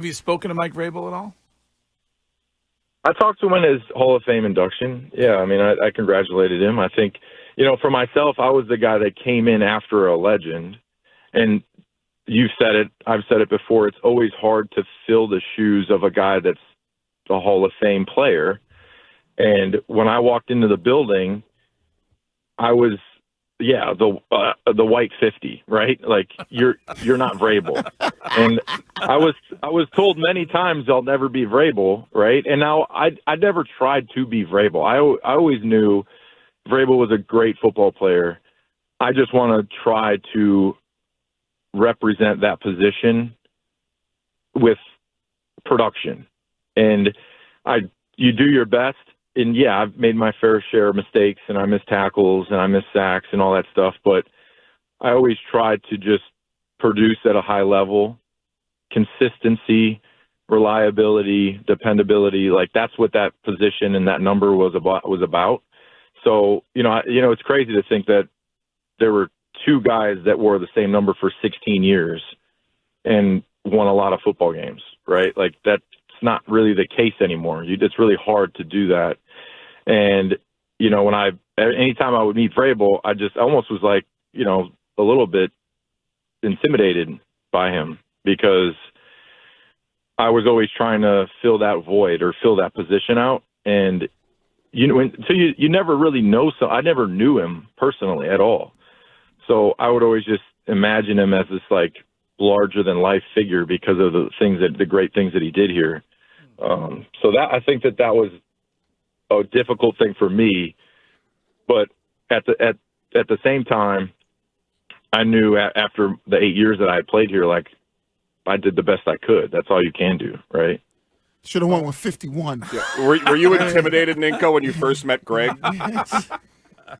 Have you spoken to Mike Vrabel at all? I talked to him in his Hall of Fame induction. Yeah, I mean, I congratulated him. I think, for myself, I was the guy that came in after a legend. And you've said it, I've said it before, it's always hard to fill the shoes of a guy that's a Hall of Fame player. And when I walked into the building, I was, the white 50, right? Like you're not Vrabel. And I was told many times I'll never be Vrabel, right? And now I never tried to be Vrabel. I always knew Vrabel was a great football player. I just want to try to represent that position with production. And you do your best. And I've made my fair share of mistakes, and I miss tackles and I miss sacks and all that stuff. But I always tried to just produce at a high level, consistency, reliability, dependability. Like that's what that position and that number was about. So, it's crazy to think that there were two guys that wore the same number for 16 years and won a lot of football games, right? Like that's not really the case anymore. It's really hard to do that. And, anytime I would meet Vrabel, I almost was like, a little bit intimidated by him because I was always trying to fill that void or fill that position out. And, you never really know. So I never knew him personally at all. So I would always just imagine him as this like larger than life figure because of the great things that he did here. So I think that was a difficult thing for me, but at the same time, I knew after the 8 years that I had played here, like I did the best I could. That's all you can do, right? Should have won with 51. Yeah. Were you intimidated, Ninko, when you first met Greg?